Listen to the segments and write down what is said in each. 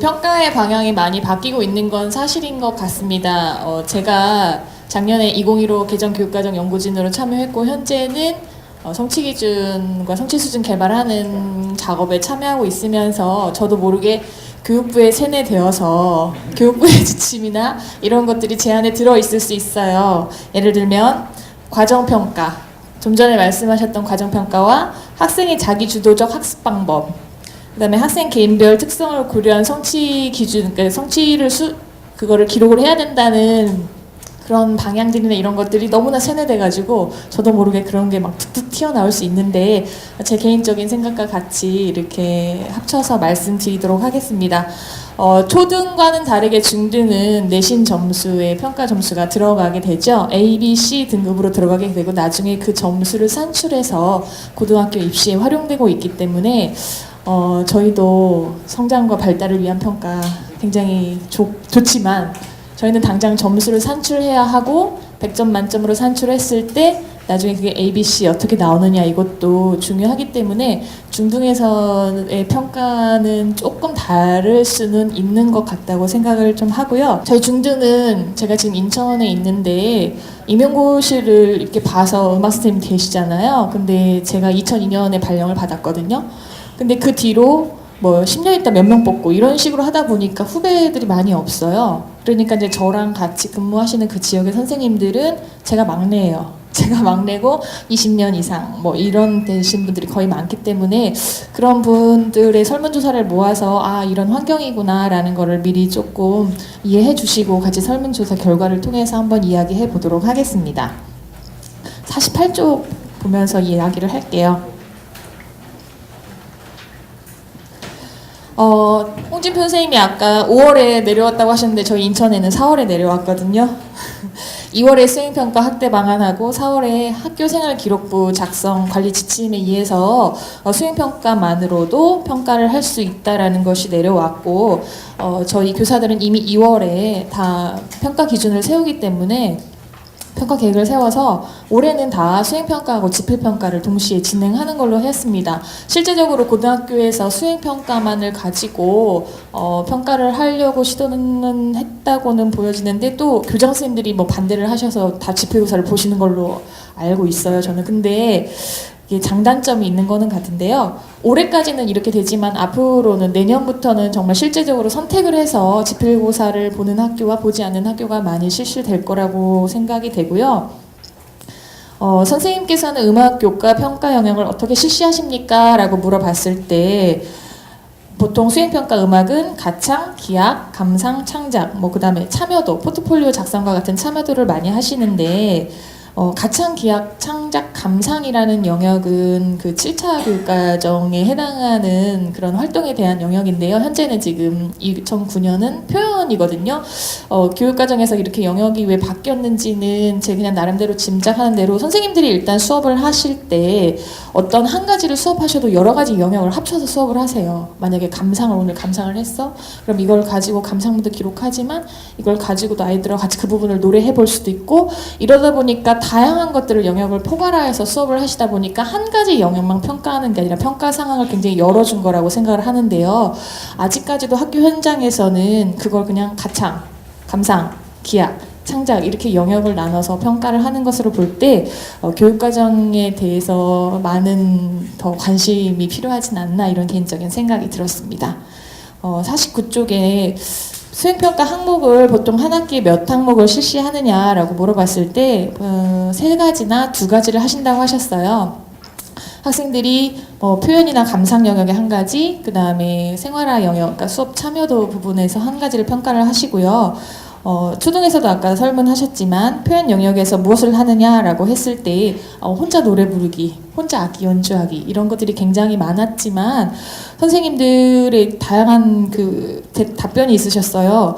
평가의 방향이 많이 바뀌고 있는 건 사실인 것 같습니다. 제가 작년에 2015 개정교육과정 연구진으로 참여했고 현재는 성취기준과 성취수준 개발하는 작업에 참여하고 있으면서 저도 모르게 교육부에 세뇌되어서 교육부의 지침이나 이런 것들이 제 안에 들어있을 수 있어요. 예를 들면 과정평가, 좀 전에 말씀하셨던 과정평가와 학생의 자기주도적 학습 방법, 그 다음에 학생 개인별 특성을 고려한 성취 기준, 그러니까 그거를 기록을 해야 된다는 그런 방향들이나 이런 것들이 너무나 세뇌돼가지고 저도 모르게 그런 게 막 툭툭 튀어나올 수 있는데 제 개인적인 생각과 같이 이렇게 합쳐서 말씀드리도록 하겠습니다. 초등과는 다르게 중등은 내신 점수에 평가 점수가 들어가게 되죠. A, B, C 등급으로 들어가게 되고 나중에 그 점수를 산출해서 고등학교 입시에 활용되고 있기 때문에 저희도 성장과 발달을 위한 평가 굉장히 좋지만 저희는 당장 점수를 산출해야 하고 100점 만점으로 산출했을 때 나중에 그게 A, B, C 어떻게 나오느냐 이것도 중요하기 때문에 중등에서의 평가는 조금 다를 수는 있는 것 같다고 생각을 좀 하고요. 저희 중등은 제가 지금 인천에 있는데 임용고시를 이렇게 봐서 음악 선생님 계시잖아요. 근데 제가 2002년에 발령을 받았거든요. 근데 그 뒤로 뭐 10년 있다 몇 명 뽑고 이런 식으로 하다 보니까 후배들이 많이 없어요. 그러니까 이제 저랑 같이 근무하시는 그 지역의 선생님들은 제가 막내예요. 제가 막내고 20년 이상 뭐 이런 되신 분들이 거의 많기 때문에 그런 분들의 설문조사를 모아서 아 이런 환경이구나 라는 거를 미리 조금 이해해 주시고 같이 설문조사 결과를 통해서 한번 이야기해 보도록 하겠습니다. 48쪽 보면서 이야기를 할게요. 홍진표 선생님이 아까 5월에 내려왔다고 하셨는데 저희 인천에는 4월에 내려왔거든요. 2월에 수행평가 학대 방안하고 4월에 학교생활 기록부 작성 관리 지침에 의해서 수행평가만으로도 평가를 할 수 있다라는 것이 내려왔고 저희 교사들은 이미 2월에 다 평가 기준을 세우기 때문에 평가 계획을 세워서 올해는 다 수행평가하고 지필평가를 동시에 진행하는 걸로 했습니다. 실제적으로 고등학교에서 수행평가만을 가지고 평가를 하려고 시도는 했다고는 보여지는데 또 교장 선생님들이 뭐 반대를 하셔서 다 지필고사를 보시는 걸로 알고 있어요. 저는 근데 이게 장단점이 있는 거는 같은데요. 올해까지는 이렇게 되지만 앞으로는 내년부터는 정말 실제적으로 선택을 해서 지필고사를 보는 학교와 보지 않는 학교가 많이 실시될 거라고 생각이 되고요. 선생님께서는 음악교과 평가 영역을 어떻게 실시하십니까? 라고 물어봤을 때 보통 수행평가 음악은 가창, 기악, 감상, 창작, 그 다음에 참여도, 포트폴리오 작성과 같은 참여도를 많이 하시는데 가창, 기악, 창작, 감상이라는 영역은 그 7차 교육과정에 해당하는 그런 활동에 대한 영역인데요. 현재는 지금 2009년은 표현이거든요. 교육과정에서 이렇게 영역이 왜 바뀌었는지는 제 그냥 나름대로 짐작하는 대로 선생님들이 일단 수업을 하실 때 어떤 한 가지를 수업하셔도 여러 가지 영역을 합쳐서 수업을 하세요. 만약에 감상을 오늘 감상을 했어? 그럼 이걸 가지고 감상문도 기록하지만 이걸 가지고도 아이들과 같이 그 부분을 노래해 볼 수도 있고 이러다 보니까 다양한 것들을 영역을 포괄화해서 수업을 하시다 보니까 한 가지 영역만 평가하는 게 아니라 평가 상황을 굉장히 열어준 거라고 생각을 하는데요. 아직까지도 학교 현장에서는 그걸 그냥 가창, 감상, 기악, 창작 이렇게 영역을 나눠서 평가를 하는 것으로 볼 때 교육과정에 대해서 많은 더 관심이 필요하진 않나 이런 개인적인 생각이 들었습니다. 49쪽에 수행평가 항목을 보통 한 학기에 몇 항목을 실시하느냐라고 물어봤을 때 3가지나 2가지를 하신다고 하셨어요. 학생들이 표현이나 감상 영역의 한 가지, 그 다음에 생활화 영역, 그러니까 수업 참여도 부분에서 한 가지를 평가를 하시고요. 초등에서도 아까 설문하셨지만 표현 영역에서 무엇을 하느냐라고 했을 때 혼자 노래 부르기, 혼자 악기 연주하기 이런 것들이 굉장히 많았지만 선생님들의 다양한 그 답변이 있으셨어요.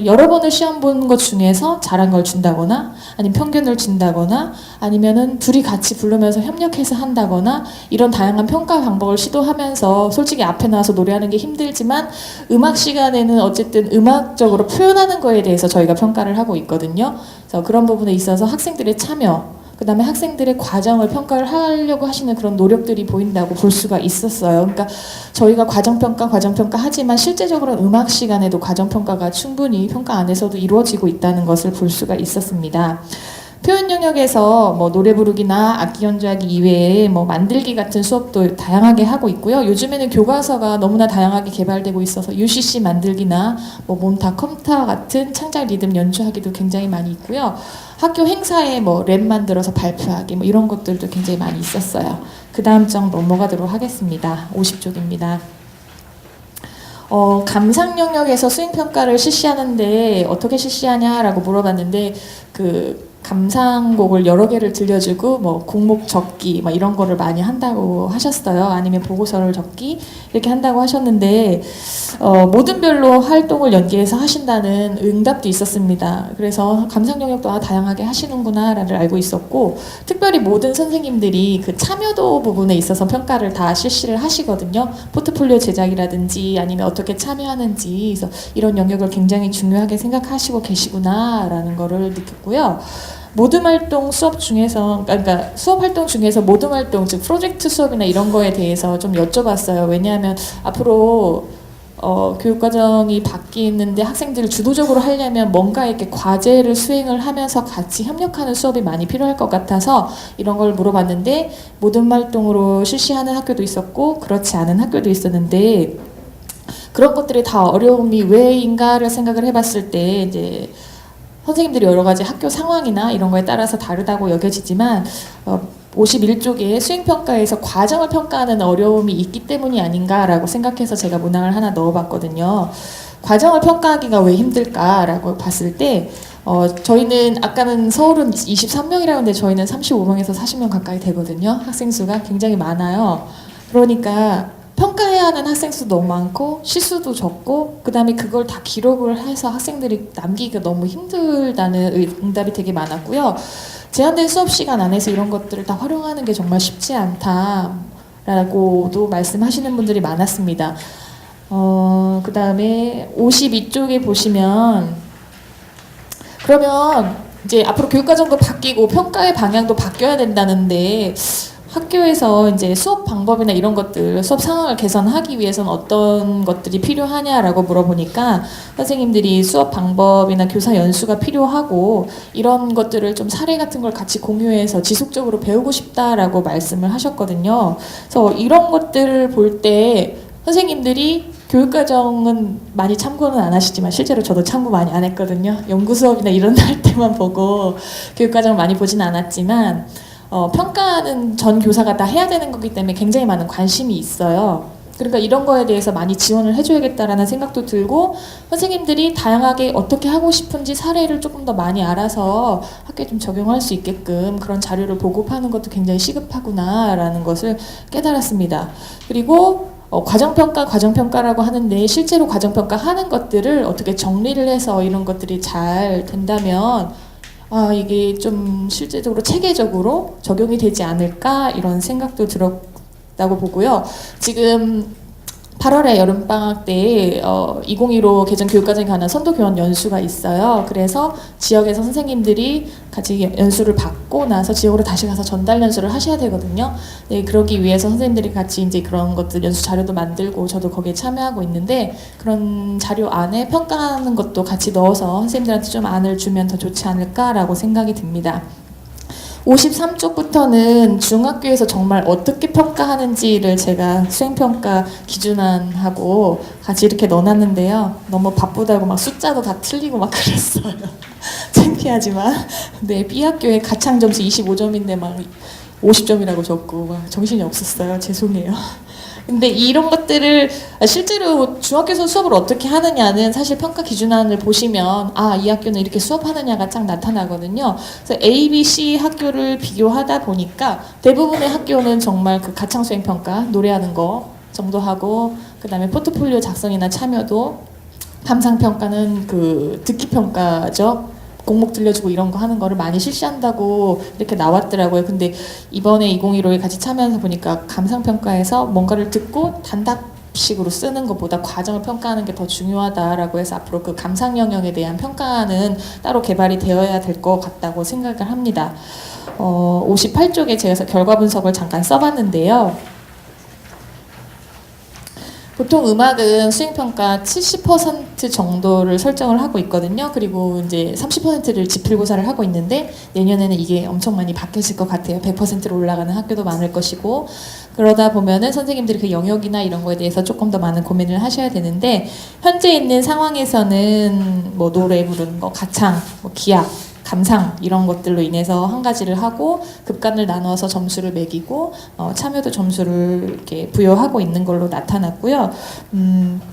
여러 번을 시험 보는 것 중에서 잘한 걸 준다거나 아니면 평균을 준다거나 아니면은 둘이 같이 부르면서 협력해서 한다거나 이런 다양한 평가 방법을 시도하면서 솔직히 앞에 나와서 노래하는 게 힘들지만 음악 시간에는 어쨌든 음악적으로 표현하는 거에 대해서 저희가 평가를 하고 있거든요. 그래서 그런 부분에 있어서 학생들의 참여 그다음에 학생들의 과정을 평가를 하려고 하시는 그런 노력들이 보인다고 볼 수가 있었어요. 그러니까 저희가 과정평가 하지만 실제적으로 음악 시간에도 과정평가가 충분히 평가 안에서도 이루어지고 있다는 것을 볼 수가 있었습니다. 표현 영역에서 뭐 노래 부르기나 악기 연주하기 이외에 뭐 만들기 같은 수업도 다양하게 하고 있고요. 요즘에는 교과서가 너무나 다양하게 개발되고 있어서 UCC 만들기나 뭐 몬타, 컴타 같은 창작 리듬 연주하기도 굉장히 많이 있고요. 학교 행사에 뭐 랩 만들어서 발표하기 뭐 이런 것들도 굉장히 많이 있었어요. 그 다음 장 넘어가도록 하겠습니다. 50쪽입니다. 감상 영역에서 수행평가를 실시하는데 어떻게 실시하냐라고 물어봤는데 그 감상곡을 여러 개를 들려주고 뭐 곡목 적기 막 이런 거를 많이 한다고 하셨어요. 아니면 보고서를 적기 이렇게 한다고 하셨는데 모든 별로 활동을 연계해서 하신다는 응답도 있었습니다. 그래서 감상 영역도 다양하게 하시는구나를 알고 있었고 특별히 모든 선생님들이 그 참여도 부분에 있어서 평가를 다 실시를 하시거든요. 포트폴리오 제작이라든지 아니면 어떻게 참여하는지 그래서 이런 영역을 굉장히 중요하게 생각하시고 계시구나라는 거를 느꼈고요. 모둠 활동 수업 중에서 그러니까 수업 활동 중에서 모둠 활동 즉 프로젝트 수업이나 이런 거에 대해서 좀 여쭤봤어요. 왜냐하면 앞으로 교육과정이 바뀌는데 학생들을 주도적으로 하려면 뭔가 이렇게 과제를 수행을 하면서 같이 협력하는 수업이 많이 필요할 것 같아서 이런 걸 물어봤는데 모둠 활동으로 실시하는 학교도 있었고 그렇지 않은 학교도 있었는데 그런 것들이 다 어려움이 왜인가를 생각을 해봤을 때 이제 선생님들이 여러 가지 학교 상황이나 이런 거에 따라서 다르다고 여겨지지만 51쪽에 수행평가에서 과정을 평가하는 어려움이 있기 때문이 아닌가라고 생각해서 제가 문항을 하나 넣어봤거든요. 과정을 평가하기가 왜 힘들까라고 봤을 때 저희는 아까는 서울은 23명이라고 했는데 저희는 35명에서 40명 가까이 되거든요. 학생 수가 굉장히 많아요. 그러니까 평가해야 하는 학생 수도 너무 많고 실수도 적고 그 다음에 그걸 다 기록을 해서 학생들이 남기기가 너무 힘들다는 응답이 되게 많았고요. 제한된 수업 시간 안에서 이런 것들을 다 활용하는 게 정말 쉽지 않다라고도 말씀하시는 분들이 많았습니다. 그 다음에 52쪽에 보시면 그러면 이제 앞으로 교육과정도 바뀌고 평가의 방향도 바뀌어야 된다는데 학교에서 이제 수업 방법이나 이런 것들, 수업 상황을 개선하기 위해서는 어떤 것들이 필요하냐라고 물어보니까 선생님들이 수업 방법이나 교사 연수가 필요하고 이런 것들을 좀 사례 같은 걸 같이 공유해서 지속적으로 배우고 싶다라고 말씀을 하셨거든요. 그래서 이런 것들을 볼 때 선생님들이 교육과정은 많이 참고는 안 하시지만 실제로 저도 참고 많이 안 했거든요. 연구 수업이나 이런 날 때만 보고 교육과정을 많이 보진 않았지만 평가는 전 교사가 다 해야 되는 거기 때문에 굉장히 많은 관심이 있어요. 그러니까 이런 거에 대해서 많이 지원을 해줘야겠다라는 생각도 들고 선생님들이 다양하게 어떻게 하고 싶은지 사례를 조금 더 많이 알아서 학교에 좀 적용할 수 있게끔 그런 자료를 보급하는 것도 굉장히 시급하구나라는 것을 깨달았습니다. 그리고 과정평가라고 하는데 실제로 과정평가 하는 것들을 어떻게 정리를 해서 이런 것들이 잘 된다면 이게 좀 실제적으로 체계적으로 적용이 되지 않을까 이런 생각도 들었다고 보고요. 지금 8월에 여름방학 때 2015 개정 교육과정에 관한 선도교원 연수가 있어요. 그래서 지역에서 선생님들이 같이 연수를 받고 나서 지역으로 다시 가서 전달 연수를 하셔야 되거든요. 네, 그러기 위해서 선생님들이 같이 이제 그런 것들 연수 자료도 만들고 저도 거기에 참여하고 있는데 그런 자료 안에 평가하는 것도 같이 넣어서 선생님들한테 좀 안을 주면 더 좋지 않을까라고 생각이 듭니다. 53쪽부터는 중학교에서 정말 어떻게 평가하는지를 제가 수행평가 기준안하고 같이 이렇게 넣어놨는데요. 너무 바쁘다고 막 숫자도 다 틀리고 막 그랬어요. 창피하지만. 네, B학교에 가창 점수 25점인데 막 50점이라고 적고 막 정신이 없었어요. 죄송해요. 근데 이런 것들을 실제로 중학교에서 수업을 어떻게 하느냐는 사실 평가 기준안을 보시면 이 학교는 이렇게 수업하느냐가 딱 나타나거든요. 그래서 A, B, C 학교를 비교하다 보니까 대부분의 학교는 정말 그 가창 수행 평가 노래하는 거 정도 하고 그 다음에 포트폴리오 작성이나 참여도 감상 평가는 그 듣기 평가죠. 곡목 들려주고 이런 거 하는 거를 많이 실시한다고 이렇게 나왔더라고요. 근데 이번에 2015에 같이 참여해서 보니까 감상평가에서 뭔가를 듣고 단답식으로 쓰는 것보다 과정을 평가하는 게 더 중요하다라고 해서 앞으로 그 감상 영역에 대한 평가는 따로 개발이 되어야 될 것 같다고 생각을 합니다. 58쪽에 제가 결과 분석을 잠깐 써봤는데요. 보통 음악은 수행평가 70% 정도를 설정을 하고 있거든요. 그리고 이제 30%를 지필고사를 하고 있는데 내년에는 이게 엄청 많이 바뀌어질 것 같아요. 100%로 올라가는 학교도 많을 것이고, 그러다 보면은 선생님들이 그 영역이나 이런 거에 대해서 조금 더 많은 고민을 하셔야 되는데, 현재 있는 상황에서는 뭐 노래 부르는 거, 가창, 뭐 기악, 감상 이런 것들로 인해서 한 가지를 하고 급간을 나눠서 점수를 매기고 참여도 점수를 이렇게 부여하고 있는 걸로 나타났고요.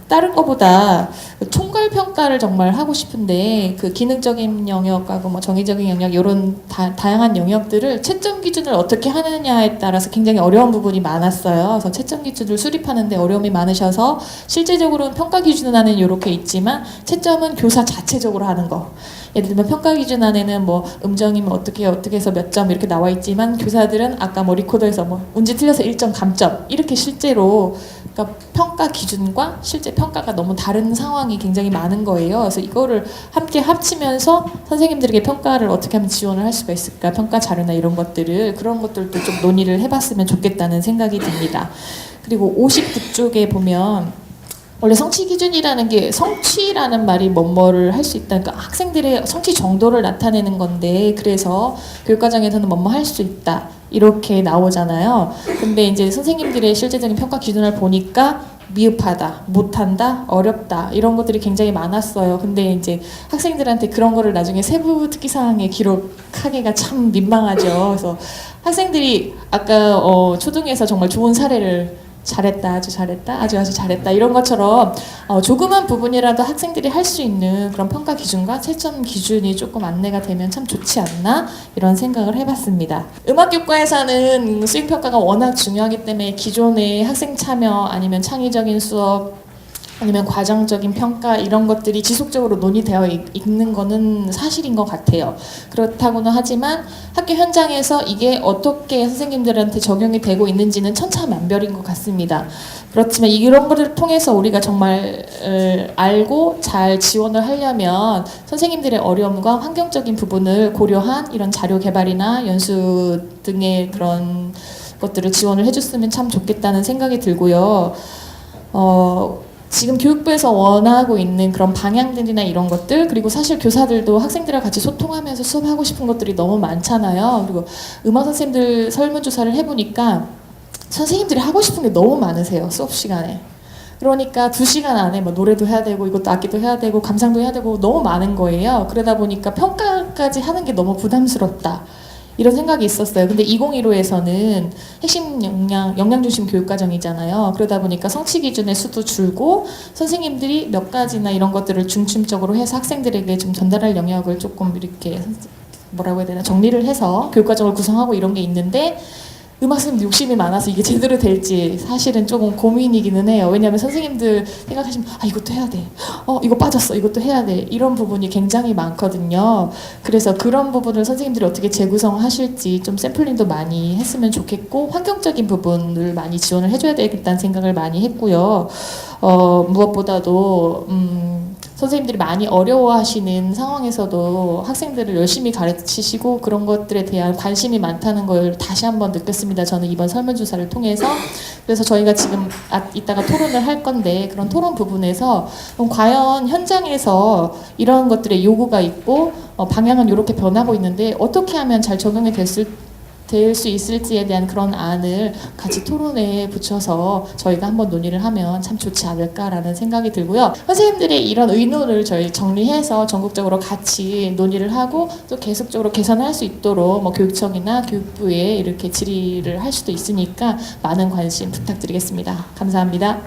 다른 것보다 총괄 평가를 정말 하고 싶은데 그 기능적인 영역하고 뭐 정의적인 영역 이런 다양한 영역들을 채점 기준을 어떻게 하느냐에 따라서 굉장히 어려운 부분이 많았어요. 그래서 채점 기준을 수립하는데 어려움이 많으셔서 실제적으로는 평가 기준 안에는 이렇게 있지만 채점은 교사 자체적으로 하는 거. 예를 들면 평가 기준 안에는 뭐 음정이면 어떻게 해서 몇 점 이렇게 나와 있지만 교사들은 아까 뭐 리코더에서 뭐 운지 틀려서 1점 감점 이렇게 실제로 그러니까 평가 기준과 실제 평가가 너무 다른 상황이 굉장히 많은 거예요. 그래서 이거를 함께 합치면서 선생님들에게 평가를 어떻게 하면 지원을 할 수가 있을까, 평가 자료나 이런 것들을 그런 것들도 좀 논의를 해봤으면 좋겠다는 생각이 듭니다. 그리고 59쪽에 보면 원래 성취 기준이라는 게 성취라는 말이 뭐뭐를 할 수 있다. 그러니까 학생들의 성취 정도를 나타내는 건데 그래서 교육과정에서는 뭐뭐 할 수 있다. 이렇게 나오잖아요. 근데 이제 선생님들의 실제적인 평가 기준을 보니까 미흡하다, 못한다, 어렵다 이런 것들이 굉장히 많았어요. 근데 이제 학생들한테 그런 거를 나중에 세부 특기사항에 기록하기가 참 민망하죠. 그래서 학생들이 아까 초등에서 정말 좋은 사례를 잘했다, 아주 잘했다, 아주 잘했다 이런 것처럼 조그만 부분이라도 학생들이 할 수 있는 그런 평가 기준과 채점 기준이 조금 안내가 되면 참 좋지 않나 이런 생각을 해봤습니다. 음악교과에서는 수행평가가 워낙 중요하기 때문에 기존의 학생 참여 아니면 창의적인 수업 아니면 과정적인 평가 이런 것들이 지속적으로 논의되어 있는 거는 사실인 것 같아요. 그렇다고는 하지만 학교 현장에서 이게 어떻게 선생님들한테 적용이 되고 있는지는 천차만별인 것 같습니다. 그렇지만 이런 것을 통해서 우리가 정말 알고 잘 지원을 하려면 선생님들의 어려움과 환경적인 부분을 고려한 이런 자료 개발이나 연수 등의 그런 것들을 지원을 해줬으면 참 좋겠다는 생각이 들고요. 지금 교육부에서 원하고 있는 그런 방향들이나 이런 것들, 그리고 사실 교사들도 학생들과 같이 소통하면서 수업하고 싶은 것들이 너무 많잖아요. 그리고 음악 선생님들 설문조사를 해보니까 선생님들이 하고 싶은 게 너무 많으세요, 수업 시간에. 그러니까 2시간 안에 뭐 노래도 해야 되고 이것도 악기도 해야 되고 감상도 해야 되고 너무 많은 거예요. 그러다 보니까 평가까지 하는 게 너무 부담스럽다. 이런 생각이 있었어요. 근데 2015에서는 핵심 역량 중심 교육과정이잖아요. 그러다 보니까 성취 기준의 수도 줄고 선생님들이 몇 가지나 이런 것들을 중심적으로 해서 학생들에게 좀 전달할 영역을 조금 이렇게 뭐라고 해야 되나 정리를 해서 교육과정을 구성하고 이런 게 있는데 음악 선생님 욕심이 많아서 이게 제대로 될지 사실은 조금 고민이기는 해요. 왜냐하면 선생님들 생각하시면 이것도 해야 돼. 이거 빠졌어. 이것도 해야 돼. 이런 부분이 굉장히 많거든요. 그래서 그런 부분을 선생님들이 어떻게 재구성하실지 좀 샘플링도 많이 했으면 좋겠고 환경적인 부분을 많이 지원을 해줘야 되겠다는 생각을 많이 했고요. 무엇보다도 선생님들이 많이 어려워하시는 상황에서도 학생들을 열심히 가르치시고 그런 것들에 대한 관심이 많다는 걸 다시 한번 느꼈습니다. 저는 이번 설문조사를 통해서. 그래서 저희가 지금 이따가 토론을 할 건데 그런 토론 부분에서 과연 현장에서 이런 것들의 요구가 있고 방향은 이렇게 변하고 있는데 어떻게 하면 잘 적용이 될 수 있을지에 대한 그런 안을 같이 토론에 붙여서 저희가 한번 논의를 하면 참 좋지 않을까라는 생각이 들고요. 선생님들의 이런 의논을 저희 정리해서 전국적으로 같이 논의를 하고 또 계속적으로 개선할 수 있도록 뭐 교육청이나 교육부에 이렇게 질의를 할 수도 있으니까 많은 관심 부탁드리겠습니다. 감사합니다.